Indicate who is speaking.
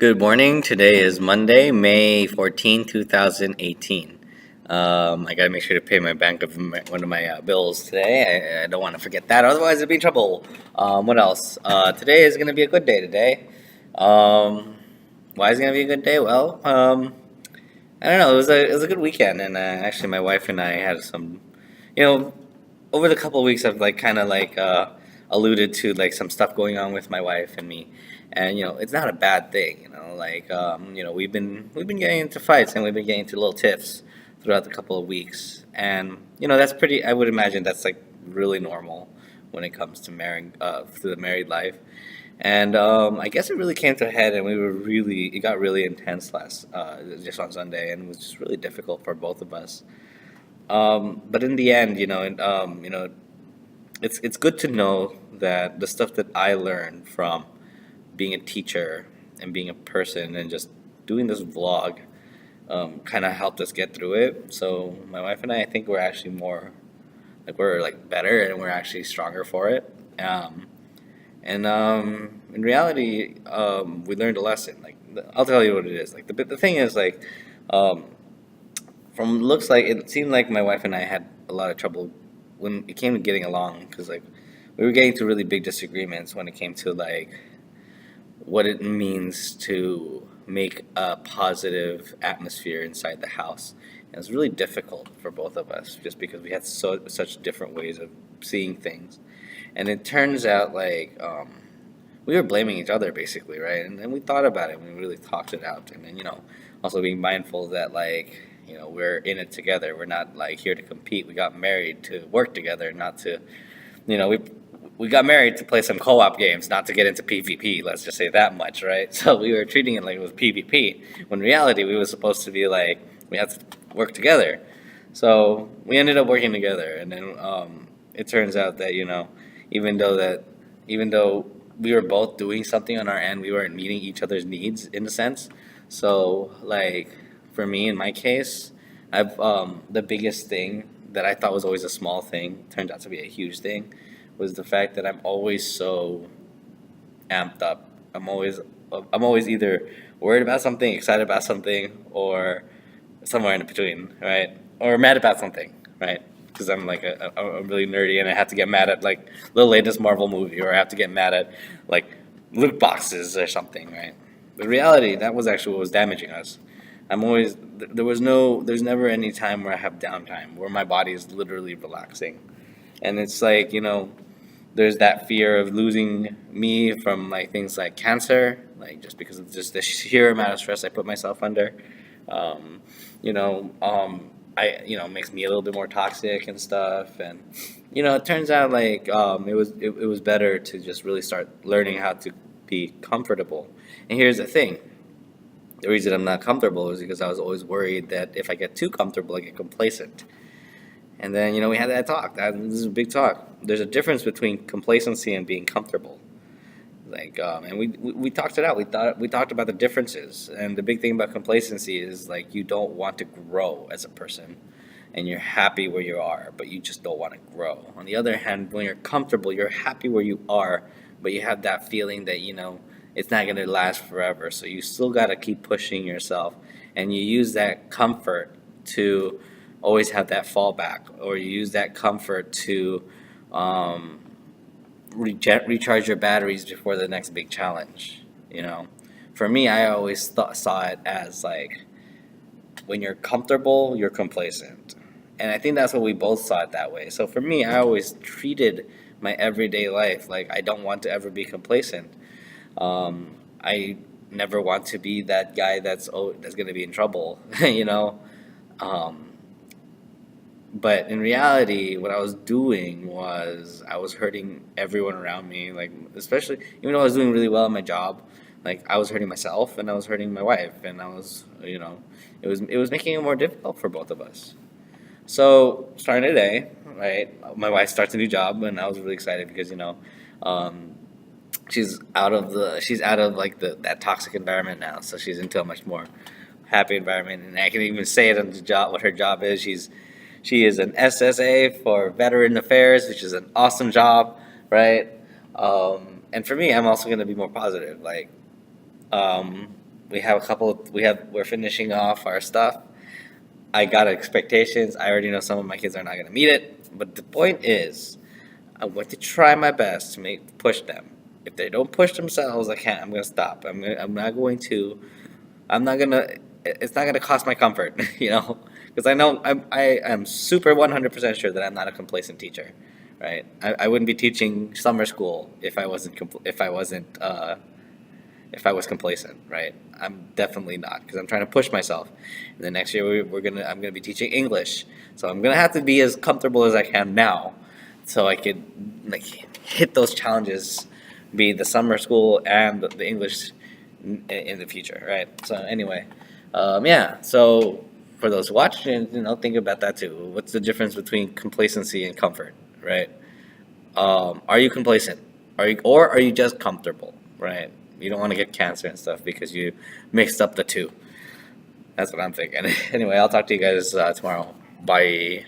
Speaker 1: Good morning. Today is Monday, May 14, 2018. I got to make sure to pay my bank of one of my bills today. I don't want to forget that, otherwise I'd be in trouble. What else? Today is going to be a good day today. Why is it going to be a good day? Well, I don't know. It was a good weekend, and actually, my wife and I had some, you know, over the couple of weeks, I've kind of alluded to some stuff going on with my wife and me, and it's not a bad thing. We've been getting into fights, and we've been getting into little tiffs throughout the couple of weeks, and that's pretty. I would imagine that's really normal when it comes to marrying through the married life. And I guess it really came to a head, and it got really intense just on Sunday, and it was just really difficult for both of us. But in the end, it's good to know that the stuff that I learned from being a teacher and being a person and just doing this vlog kind of helped us get through it. So my wife and I think we're actually more we're better, and we're actually stronger for it. And in reality, we learned a lesson. I'll tell you what it is. The thing is um, from looks like it seemed like my wife and I had a lot of trouble when it came to getting along, because we were getting to really big disagreements when it came to what it means to make a positive atmosphere inside the house. And it was really difficult for both of us just because we had such different ways of seeing things. And it turns out we were blaming each other basically, right? And then we thought about it and we really talked it out. And then, also being mindful that we're in it together. We're not here to compete. We got married to work together, not to, we got married to play some co-op games, not to get into PvP. Let's just say that much, right? So we were treating it like it was PvP. When in reality, we were supposed to be we had to work together. So we ended up working together, and then it turns out that even though we were both doing something on our end, we weren't meeting each other's needs in a sense. So for me, in my case, I've the biggest thing that I thought was always a small thing turned out to be a huge thing, was the fact that I'm always so amped up. I'm always either worried about something, excited about something, or somewhere in between, right? Or mad about something, right? Because I'm really nerdy, and I have to get mad at the latest Marvel movie, or I have to get mad at loot boxes or something, right? But reality, that was actually what was damaging us. There's never any time where I have downtime, where my body is literally relaxing. And it's there's that fear of losing me from things like cancer, just because of just the sheer amount of stress I put myself under. Um, you know, makes me a little bit more toxic and stuff. And it turns out it was better to just really start learning how to be comfortable. And here's the thing: the reason I'm not comfortable is because I was always worried that if I get too comfortable, I get complacent. And then, we had that talk. This is a big talk. There's a difference between complacency and being comfortable. And we talked it out. We talked about the differences. And the big thing about complacency is you don't want to grow as a person, and you're happy where you are, but you just don't want to grow. On the other hand, when you're comfortable, you're happy where you are, but you have that feeling that it's not going to last forever. So you still got to keep pushing yourself, and you use that comfort to always have that fallback, or you use that comfort to um, recharge your batteries before the next big challenge. For me, I always saw it as when you're comfortable, you're complacent, and I think that's what we both saw it that way. So for me, I always treated my everyday life like I don't want to ever be complacent. I never want to be that guy that's going to be in trouble, Um, but in reality, what I was doing was I was hurting everyone around me. Especially even though I was doing really well at my job, I was hurting myself and I was hurting my wife, and it was making it more difficult for both of us. So starting today, right, my wife starts a new job, and I was really excited because um, she's out of that toxic environment now, so she's into a much more happy environment. And I can even say it on the job what her job is. She is an SSA for Veteran Affairs, which is an awesome job, right? And for me, I'm also going to be more positive. Um, we're finishing off our stuff. I got expectations. I already know some of my kids are not going to meet it. But the point is, I'm going to try my best to push them. If they don't push themselves, I'm going to stop. I'm not going to. I'm not gonna. It's not gonna cost my comfort, because I know I am super 100% sure that I'm not a complacent teacher, right? I wouldn't be teaching summer school if I was complacent, right? I'm definitely not, because I'm trying to push myself. And the next year I'm gonna be teaching English, so I'm gonna have to be as comfortable as I can now, so I could like hit those challenges, be the summer school and the English in the future, right? So anyway, yeah. So for those watching, think about that too. What's the difference between complacency and comfort, right? Are you complacent? Are you just comfortable, right? You don't want to get cancer and stuff because you mixed up the two. That's what I'm thinking. Anyway, I'll talk to you guys tomorrow. Bye.